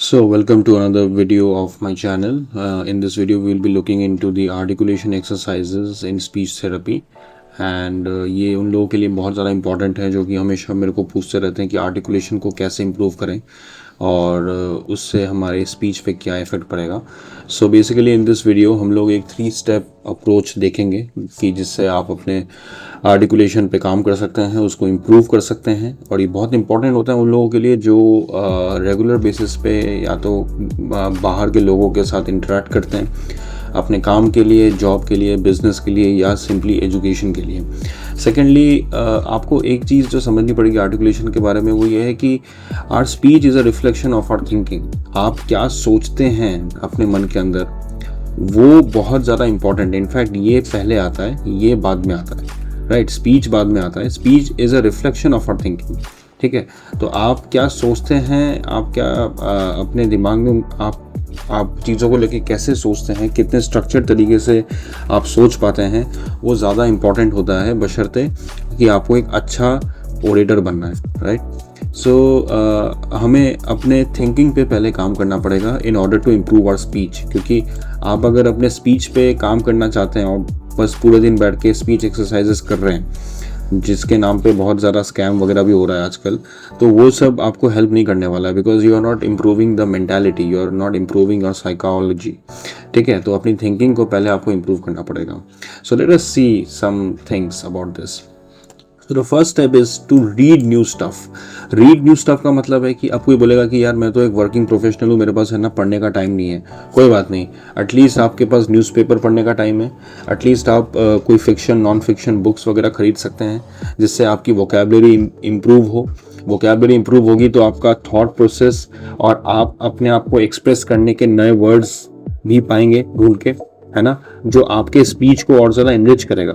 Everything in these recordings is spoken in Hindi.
So welcome to another video of my channel. In this video we will be looking into the articulation exercises in speech therapy and ये उन लोगों के लिए बहुत ज़्यादा इंपॉर्टेंट है जो कि हमेशा मेरे को पूछते रहते हैं कि आर्टिकुलेशन को कैसे इम्प्रूव करें और उससे हमारे स्पीच पे क्या इफ़ेक्ट पड़ेगा. So basically in this video हम लोग एक 3 स्टेप अप्रोच देखेंगे कि जिससे आप अपने आर्टिकुलेशन पे काम कर सकते हैं, उसको इम्प्रूव कर सकते हैं. और ये बहुत इंपॉर्टेंट होता है उन लोगों के लिए जो रेगुलर बेसिस पे या तो बाहर के लोगों के साथ इंटरेक्ट करते हैं अपने काम के लिए, जॉब के लिए, बिजनेस के लिए या सिंपली एजुकेशन के लिए. सेकेंडली आपको एक चीज़ जो समझनी पड़ेगी आर्टिकुलेशन के बारे में वो ये है कि our speech is a reflection of our thinking. आप क्या सोचते हैं अपने मन के अंदर वो बहुत ज़्यादा इंपॉर्टेंट है. इनफैक्ट ये पहले आता है, ये बाद में आता है, राइट. स्पीच बाद में आता है. Speech is a reflection of our thinking. ठीक है, तो आप क्या सोचते हैं, आप क्या अपने दिमाग में आप चीज़ों को लेके कैसे सोचते हैं, कितने स्ट्रक्चर्ड तरीके से आप सोच पाते हैं, वो ज़्यादा इम्पॉर्टेंट होता है बशर्ते कि आपको एक अच्छा ओरेटर बनना है, राइट. सो हमें अपने थिंकिंग पे पहले काम करना पड़ेगा in order to improve our speech. क्योंकि आप अगर अपने स्पीच पे काम करना चाहते हैं और बस पूरे दिन बैठ के स्पीच एक्सरसाइजेस कर रहे हैं जिसके नाम पे बहुत ज़्यादा स्कैम वगैरह भी हो रहा है आजकल, तो वो सब आपको हेल्प नहीं करने वाला है. Because you are not improving the mentality, you are not improving your psychology. ठीक है, तो अपनी थिंकिंग को पहले आपको इम्प्रूव करना पड़ेगा. So let us see some things about this. So the first step is to read new stuff. Read new stuff का मतलब है कि आपको ये बोलेगा कि यार मैं तो एक वर्किंग प्रोफेशनल हूँ, मेरे पास है ना पढ़ने का टाइम नहीं है. कोई बात नहीं, एटलीस्ट आपके पास न्यूज़पेपर पढ़ने का टाइम है. एटलीस्ट आप कोई फिक्शन, नॉन फिक्शन बुक्स वगैरह खरीद सकते हैं जिससे आपकी वोकैबुलरी इम्प्रूव हो. वोकैबुलरी इम्प्रूव होगी तो आपका थॉट प्रोसेस और आप अपने आप को एक्सप्रेस करने के नए वर्ड्स भी पाएंगे ढूंढ के, है ना, जो आपके स्पीच को और ज़्यादा एनरिच करेगा.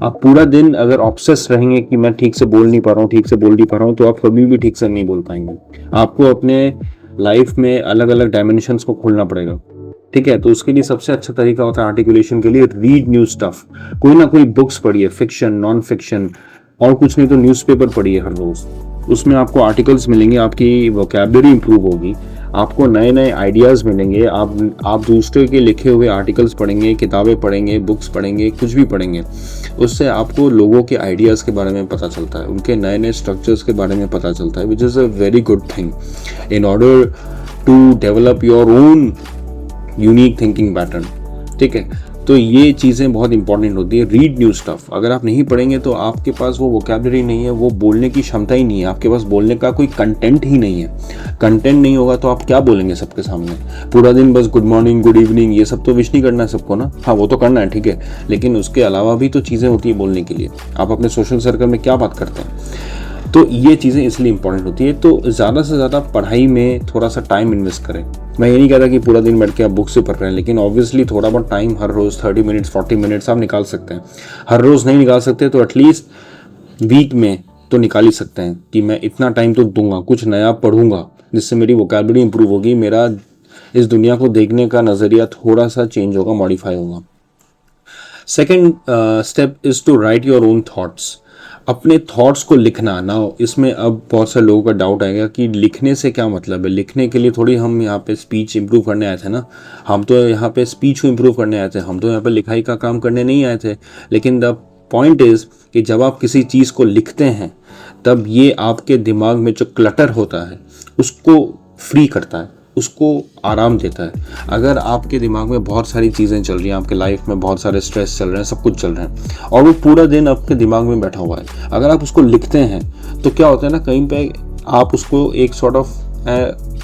आप पूरा दिन अगर ऑब्सेस रहेंगे कि मैं ठीक से बोल नहीं पा रहा हूँ, ठीक से बोल नहीं पा रहा हूँ, तो आप कभी भी ठीक से नहीं बोल पाएंगे. आपको अपने लाइफ में अलग अलग डायमेंशंस को खोलना पड़ेगा. ठीक है, तो उसके लिए सबसे अच्छा तरीका होता है आर्टिकुलेशन के लिए रीड न्यू स्टफ. कोई ना कोई बुक्स पढ़िए, फिक्शन, नॉन फिक्शन, और कुछ नहीं तो न्यूज़पेपर पढ़िए हर रोज़. उसमें आपको आर्टिकल्स मिलेंगे, आपकी वोकैबुलरी इंप्रूव होगी, आपको नए नए आइडियाज़ मिलेंगे. आप दूसरे के लिखे हुए आर्टिकल्स पढ़ेंगे, किताबें पढ़ेंगे, बुक्स पढ़ेंगे, कुछ भी पढ़ेंगे, उससे आपको लोगों के आइडियाज़ के बारे में पता चलता है, उनके नए नए स्ट्रक्चर्स के बारे में पता चलता है, which is a very good thing in order to develop your own unique thinking pattern. ठीक है, तो ये चीज़ें बहुत इंपॉर्टेंट होती है. Read new stuff. अगर आप नहीं पढ़ेंगे तो आपके पास वो वोकैबुलरी नहीं है, वो बोलने की क्षमता ही नहीं है, आपके पास बोलने का कोई कंटेंट ही नहीं है. कंटेंट नहीं होगा तो आप क्या बोलेंगे सबके सामने? पूरा दिन बस गुड मॉर्निंग, गुड इवनिंग, ये सब तो विश नहीं करना है सबको ना. हाँ, वो तो करना है, ठीक है, लेकिन उसके अलावा भी तो चीज़ें होती है बोलने के लिए. आप अपने सोशल सर्कल में क्या बात करते हैं, तो ये चीज़ें इसलिए इंपॉर्टेंट होती है. तो ज़्यादा से ज़्यादा पढ़ाई में थोड़ा सा टाइम इन्वेस्ट करें. मैं ये नहीं कहता कि पूरा दिन बैठ के आप बुक से पढ़ रहे हैं, लेकिन ऑब्वियसली थोड़ा बहुत टाइम हर रोज़ 30 मिनट्स 40 मिनट्स आप निकाल सकते हैं. हर रोज़ नहीं निकाल सकते तो एटलीस्ट वीक में तो निकाल ही सकते हैं कि मैं इतना टाइम तो दूंगा, कुछ नया पढ़ूंगा जिससे मेरी वोकैबुलरी इंप्रूव होगी, मेरा इस दुनिया को देखने का नज़रिया थोड़ा सा चेंज होगा, मॉडिफाई होगा. Second step is to write your own thoughts. अपने थॉट्स को लिखना. ना इसमें अब बहुत सारे लोगों का डाउट आएगा कि लिखने से क्या मतलब है. लिखने के लिए थोड़ी हम यहाँ पे स्पीच इंप्रूव करने आए थे ना. हम तो यहाँ पे स्पीच को इंप्रूव करने आए थे, हम तो यहाँ पे लिखाई का काम करने नहीं आए थे. लेकिन द पॉइंट इज़ कि जब आप किसी चीज़ को लिखते हैं तब ये आपके दिमाग में जो क्लटर होता है उसको फ्री करता है, उसको आराम देता है. अगर आपके दिमाग में बहुत सारी चीज़ें चल रही हैं, आपके लाइफ में बहुत सारे स्ट्रेस चल रहे हैं, सब कुछ चल रहे हैं और वो पूरा दिन आपके दिमाग में बैठा हुआ है, अगर आप उसको लिखते हैं तो क्या होता है ना, कहीं पे आप उसको एक सॉर्ट ऑफ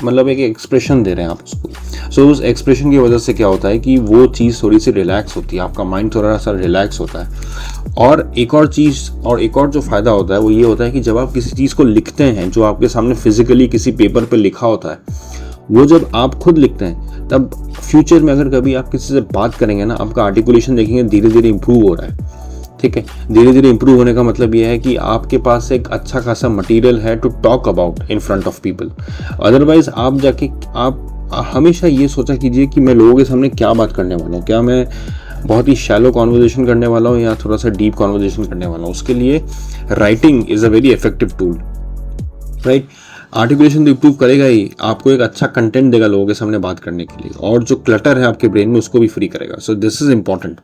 मतलब एक एक्सप्रेशन दे रहे हैं आप उसको. सो उस एक्सप्रेशन की वजह से क्या होता है कि वो चीज़ थोड़ी सी रिलैक्स होती है, आपका माइंड थोड़ा सा रिलैक्स होता है. और एक और चीज़ और एक और जो फ़ायदा होता है वो ये होता है कि जब आप किसी चीज़ को लिखते हैं जो आपके सामने फिजिकली किसी पेपर पर लिखा होता है, वो जब आप खुद लिखते हैं तब फ्यूचर में अगर कभी आप किसी से बात करेंगे ना, आपका आर्टिकुलेशन देखेंगे धीरे धीरे इंप्रूव हो रहा है. ठीक है, धीरे धीरे इंप्रूव होने का मतलब ये है कि आपके पास एक अच्छा खासा मटेरियल है to talk about in front of people. Otherwise आप जाके आप हमेशा ये सोचा कीजिए कि मैं लोगों के सामने क्या बात करने वाला हूँ, क्या मैं बहुत ही शैलो कॉन्वर्जेशन करने वाला हूँ या थोड़ा सा डीप कॉन्वर्जेशन करने वाला हूँ. उसके लिए writing is a very effective tool, right. Articulation तो इम्प्रूव करेगा ही, आपको एक अच्छा कंटेंट देगा लोगों के सामने बात करने के लिए, और जो क्लटर है आपके ब्रेन में उसको भी फ्री करेगा। So this is important,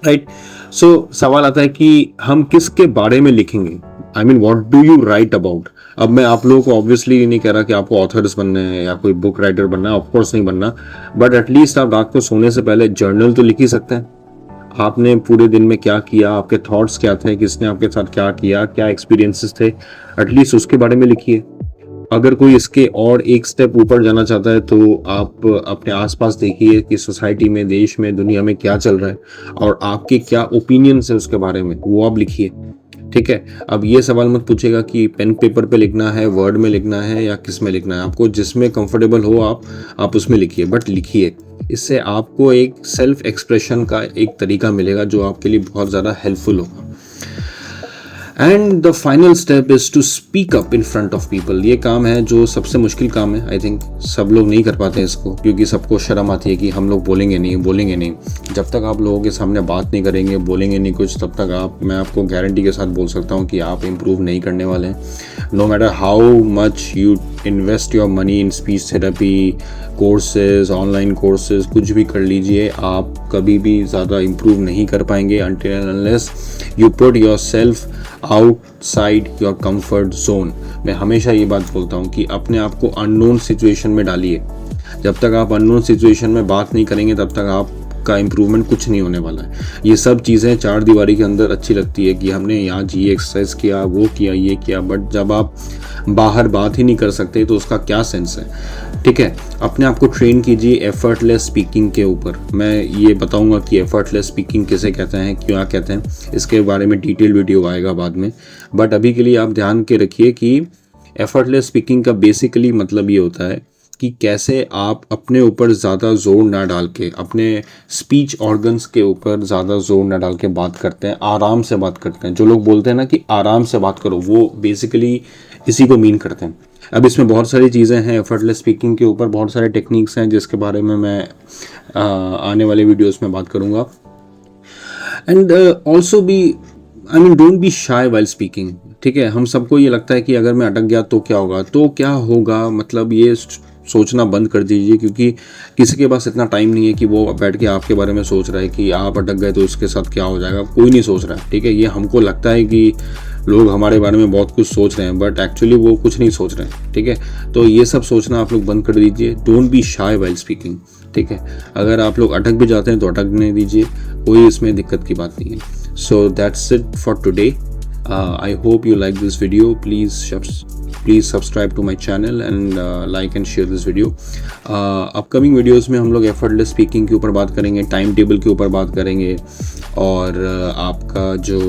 right. So सवाल आता है कि हम किसके बारे में लिखेंगे, I mean what do you write about. अब मैं आप लोगों को ऑब्वियसली नहीं कह रहा कि आपको ऑथर्स बनना है या कोई बुक राइटर बनना है, ऑफकोर्स नहीं बनना, बट एटलीस्ट आप रात को सोने से पहले जर्नल तो लिख ही सकते हैं। आपने पूरे दिन में क्या किया, आपके थॉट्स क्या थे, किसने आपके साथ क्या किया, क्या एक्सपीरियंसेस थे, एटलीस्ट उसके बारे में लिखिए। अगर कोई इसके और एक स्टेप ऊपर जाना चाहता है तो आप अपने आसपास देखिए कि सोसाइटी में, देश में, दुनिया में क्या चल रहा है और आपके क्या ओपिनियंस है उसके बारे में, वो आप लिखिए, ठीक है। अब ये सवाल मत पूछेगा कि पेन पेपर पे लिखना है, वर्ड में लिखना है या किस में लिखना है, आपको जिसमें कंफर्टेबल हो आप उसमें लिखिए, बट लिखिए। इससे आपको एक सेल्फ एक्सप्रेशन का एक तरीका मिलेगा जो आपके लिए बहुत ज़्यादा हेल्पफुल होगा। And the final step is to speak up in front of people. ये काम है जो सबसे मुश्किल काम है, आई थिंक सब लोग नहीं कर पाते हैं इसको, क्योंकि सबको शर्म आती है कि हम लोग बोलेंगे नहीं। जब तक आप लोगों के सामने बात नहीं करेंगे, बोलेंगे नहीं कुछ, तब तक मैं आपको गारंटी के साथ बोल सकता हूँ कि आप इम्प्रूव नहीं करने वाले हैं। No matter how much you invest your money in speech therapy courses, online courses, कुछ भी कर लीजिए, आप कभी भी ज़्यादा इम्प्रूव नहीं कर पाएंगे until and unless you put yourself outside your comfort zone। मैं हमेशा ये बात बोलता हूँ कि अपने आप को अननोन सिचुएशन में डालिए। जब तक आप अननोन सिचुएशन में बात नहीं करेंगे तब तक आपका इम्प्रूवमेंट कुछ नहीं होने वाला है। ये सब चीज़ें चार दीवारी के अंदर अच्छी लगती है कि हमने यहाँ ये एक्सरसाइज किया, वो किया, ये किया, बट जब आप बाहर बात ही नहीं कर सकते तो उसका क्या सेंस है, ठीक है। अपने आप को ट्रेन कीजिए एफर्टलेस स्पीकिंग के ऊपर। मैं ये बताऊंगा कि एफर्टलेस स्पीकिंग किसे कहते हैं, क्या कहते हैं, इसके बारे में डिटेल वीडियो आएगा बाद में, बट अभी के लिए आप ध्यान के रखिए कि एफर्टलेस स्पीकिंग का बेसिकली मतलब ये होता है कि कैसे आप अपने ऊपर ज़्यादा जोर ना डाल के, अपने स्पीच ऑर्गन्स के ऊपर ज़्यादा जोर ना डाल के बात करते हैं, आराम से बात करते हैं। जो लोग बोलते हैं ना कि आराम से बात करो, वो बेसिकली इसी को मीन करते हैं। अब इसमें बहुत सारी चीज़ें हैं, एफर्टलेस स्पीकिंग के ऊपर बहुत सारे टेक्निक्स हैं जिसके बारे में मैं आने वाले वीडियोस में बात करूँगा। And also be I mean don't be shy while speaking, ठीक है। हम सबको ये लगता है कि अगर मैं अटक गया तो क्या होगा, मतलब ये सोचना बंद कर दीजिए, क्योंकि किसी के पास इतना टाइम नहीं है कि वो बैठ के आपके बारे में सोच रहा है कि आप अटक गए तो उसके साथ क्या हो जाएगा। कोई नहीं सोच रहा है, ठीक है। ये हमको लगता है कि लोग हमारे बारे में बहुत कुछ सोच रहे हैं, बट एक्चुअली वो कुछ नहीं सोच रहे हैं, ठीक है। तो ये सब सोचना आप लोग बंद कर दीजिए। Don't be shy while speaking, ठीक है। अगर आप लोग अटक भी जाते हैं तो अटकने दीजिए, कोई इसमें दिक्कत की बात नहीं है। So that's it for today. I hope you like this video. Please subscribe to my channel and like and share this video. Upcoming videos में हम लोग effortless speaking के ऊपर बात करेंगे, टाइम टेबल के ऊपर बात करेंगे, और आपका जो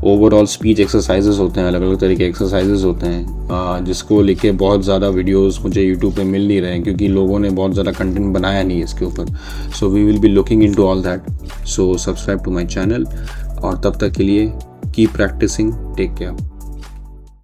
ओवरऑल स्पीच एक्सरसाइजेस होते हैं, अलग अलग तरह के एक्सरसाइजेस होते हैं, जिसको लेके बहुत ज़्यादा वीडियोस मुझे यूट्यूब पे मिल नहीं रहे हैं क्योंकि लोगों ने बहुत ज़्यादा कंटेंट बनाया नहीं है इसके ऊपर। So we will be looking into all that. So subscribe to my channel, और तब तक के लिए कीप प्रैक्टिसिंग, टेक केयर।